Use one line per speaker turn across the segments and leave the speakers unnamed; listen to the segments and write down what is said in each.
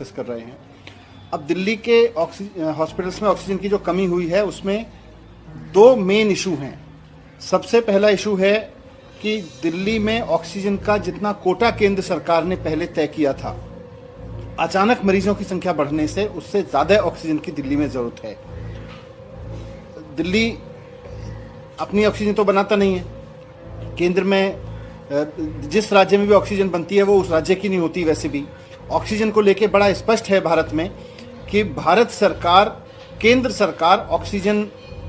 Discuss कर रहे हैं। अब दिल्ली के हॉस्पिटल्स में ऑक्सीजन की जो कमी हुई है उसमें दो मेन इशू हैं। सबसे पहला इशू है कि दिल्ली में ऑक्सीजन का जितना कोटा केंद्र सरकार ने पहले तय किया था, अचानक मरीजों की संख्या बढ़ने से उससे ज्यादा ऑक्सीजन की दिल्ली में जरूरत है। दिल्ली अपनी ऑक्सीजन तो बनाता नहीं है, केंद्र में जिस राज्य में भी ऑक्सीजन बनती है वो उस राज्य की नहीं होती। वैसे भी ऑक्सीजन को लेके बड़ा स्पष्ट है भारत में कि भारत सरकार, केंद्र सरकार ऑक्सीजन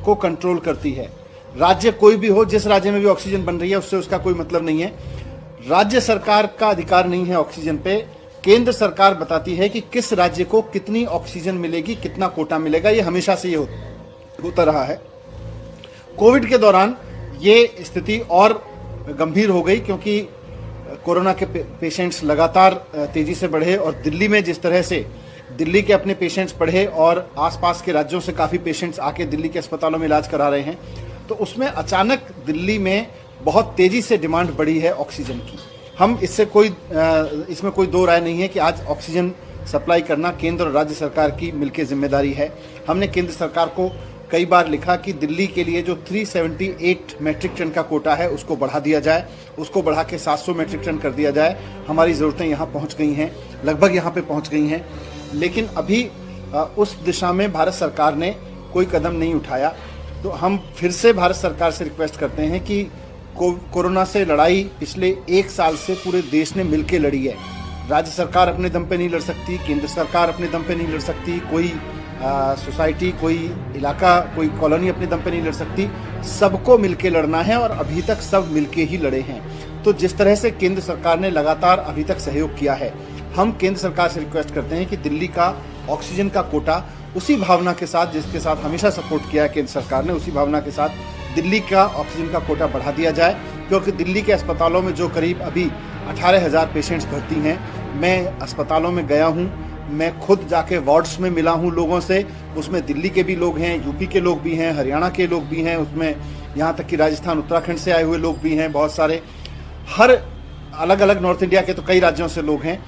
को कंट्रोल करती है। राज्य कोई भी हो, जिस राज्य में भी ऑक्सीजन बन रही है उससे उसका कोई मतलब नहीं है। राज्य सरकार का अधिकार नहीं है ऑक्सीजन पे। केंद्र सरकार बताती है कि किस राज्य को कितनी ऑक्सीजन मिलेगी, कितना कोटा मिलेगा। ये हमेशा से ये होता रहा है। कोविड के दौरान ये स्थिति और गंभीर हो गई क्योंकि कोरोना के पेशेंट्स लगातार तेजी से बढ़े और दिल्ली में जिस तरह से दिल्ली के अपने पेशेंट्स बढ़े और आसपास के राज्यों से काफी पेशेंट्स आके दिल्ली के अस्पतालों में इलाज करा रहे हैं, तो उसमें अचानक दिल्ली में बहुत तेजी से डिमांड बढ़ी है ऑक्सीजन की। हम इसमें कोई दो राय नहीं है कि आज ऑक्सीजन सप्लाई करना केंद्र और राज्य सरकार की मिलकर जिम्मेदारी है। हमने केंद्र सरकार को कई बार लिखा कि दिल्ली के लिए जो 378 मैट्रिक टन का कोटा है उसको बढ़ा दिया जाए, उसको बढ़ा के 700 मैट्रिक टन कर दिया जाए। हमारी ज़रूरतें यहाँ पहुँच गई हैं, लगभग यहाँ पे पहुँच गई हैं, लेकिन अभी उस दिशा में भारत सरकार ने कोई कदम नहीं उठाया। तो हम फिर से भारत सरकार से रिक्वेस्ट करते हैं कि कोरोना से लड़ाई पिछले 1 साल से पूरे देश ने मिलकर लड़ी है। राज्य सरकार अपने दम पे नहीं लड़ सकती, केंद्र सरकार अपने दम पे नहीं लड़ सकती, कोई सोसाइटी, कोई इलाका, कोई कॉलोनी अपने दम पे नहीं लड़ सकती। सबको मिलके लड़ना है और अभी तक सब मिलके ही लड़े हैं। तो जिस तरह से केंद्र सरकार ने लगातार अभी तक सहयोग किया है, हम केंद्र सरकार से रिक्वेस्ट करते हैं कि दिल्ली का ऑक्सीजन का कोटा उसी भावना के साथ, जिसके साथ हमेशा सपोर्ट किया है केंद्र सरकार ने, उसी भावना के साथ दिल्ली का ऑक्सीजन का कोटा बढ़ा दिया जाए। क्योंकि दिल्ली के अस्पतालों में जो करीब अभी 18,000 पेशेंट्स भर्ती हैं, मैं अस्पतालों में गया हूँ, मैं खुद जाके वार्ड्स में मिला हूँ लोगों से। उसमें दिल्ली के भी लोग हैं, यूपी के लोग भी हैं, हरियाणा के लोग भी हैं, उसमें यहाँ तक कि राजस्थान, उत्तराखंड से आए हुए लोग भी हैं, बहुत सारे, हर अलग अलग नॉर्थ इंडिया के तो कई राज्यों से लोग हैं।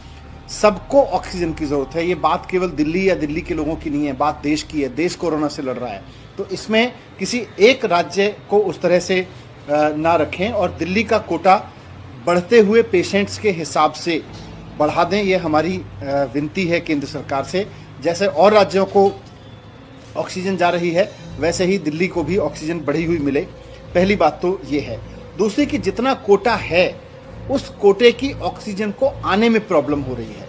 सबको ऑक्सीजन की जरूरत है। ये बात केवल दिल्ली या दिल्ली के लोगों की नहीं है, बात देश की है। देश कोरोना से लड़ रहा है, तो इसमें किसी एक राज्य को उस तरह से ना रखें और दिल्ली का कोटा बढ़ते हुए पेशेंट्स के हिसाब से बढ़ा दें। ये हमारी विनती है केंद्र सरकार से। जैसे और राज्यों को ऑक्सीजन जा रही है, वैसे ही दिल्ली को भी ऑक्सीजन बढ़ी हुई मिले। पहली बात तो ये है। दूसरी कि जितना कोटा है उस कोटे की ऑक्सीजन को आने में प्रॉब्लम हो रही है।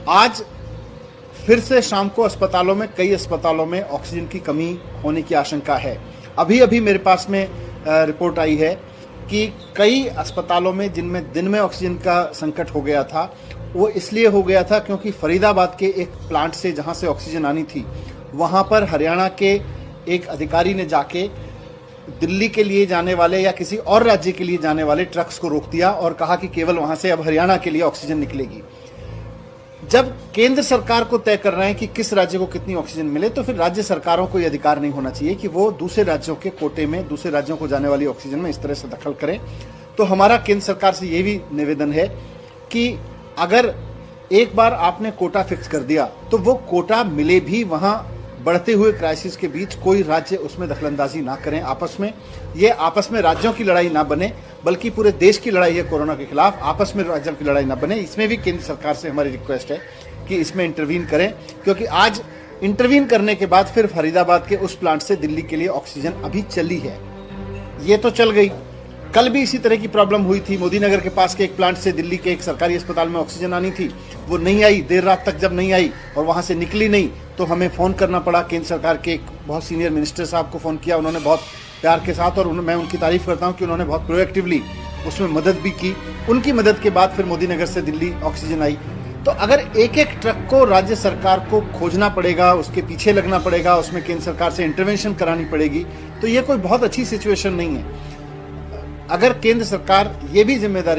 आज फिर से शाम को अस्पतालों में, कई अस्पतालों में ऑक्सीजन की कमी होने की आशंका है। अभी अभी मेरे पास में रिपोर्ट आई है कि कई अस्पतालों में जिनमें दिन में ऑक्सीजन का संकट हो गया था, वो इसलिए हो गया था क्योंकि फरीदाबाद के एक प्लांट से जहां से ऑक्सीजन आनी थी, वहां पर हरियाणा के एक अधिकारी ने जाके दिल्ली के लिए जाने वाले या किसी और राज्य के लिए जाने वाले ट्रक्स को रोक दिया और कहा कि केवल वहां से अब हरियाणा के लिए ऑक्सीजन निकलेगी। जब केंद्र सरकार को तय कर रहे हैं कि किस राज्य को कितनी ऑक्सीजन मिले, तो फिर राज्य सरकारों को यह अधिकार नहीं होना चाहिए कि वो दूसरे राज्यों के कोटे में, दूसरे राज्यों को जाने वाली ऑक्सीजन में इस तरह से दखल करें। तो हमारा केंद्र सरकार से यह भी निवेदन है कि अगर एक बार आपने कोटा फिक्स कर दिया तो वो कोटा मिले भी। वहां बढ़ते हुए क्राइसिस के बीच कोई राज्य उसमें दखलंदाजी ना करें आपस में। ये आपस में राज्यों की लड़ाई ना बने, बल्कि पूरे देश की लड़ाई है कोरोना के खिलाफ। आपस में राज्यों की लड़ाई ना बने। इसमें भी केंद्र सरकार से हमारी रिक्वेस्ट है कि इसमें इंटरवीन करें, क्योंकि आज इंटरवीन करने के बाद फिर फरीदाबाद के उस प्लांट से दिल्ली के लिए ऑक्सीजन अभी चली है। ये तो चल गई, कल भी इसी तरह की प्रॉब्लम हुई थी। मोदी नगर के पास के एक प्लांट से दिल्ली के एक सरकारी अस्पताल में ऑक्सीजन आनी थी, वो नहीं आई। देर रात तक जब नहीं आई और वहां से निकली नहीं, तो हमें फोन करना पड़ा। केंद्र सरकार के एक बहुत सीनियर मिनिस्टर साहब को फोन किया, उन्होंने बहुत प्यार के साथ, और मैं उनकी तारीफ करता हूं कि उन्होंने बहुत प्रोएक्टिवली उसमें मदद भी की। उनकी मदद के बाद फिर मोदी नगर से दिल्ली ऑक्सीजन आई। तो अगर एक एक ट्रक को राज्य सरकार को खोजना पड़ेगा, उसके पीछे लगना पड़ेगा, उसमें केंद्र सरकार से इंटरवेंशन करानी पड़ेगी, तो ये कोई बहुत अच्छी सिचुएशन नहीं है। अगर केंद्र सरकार ये भी जिम्मेदारी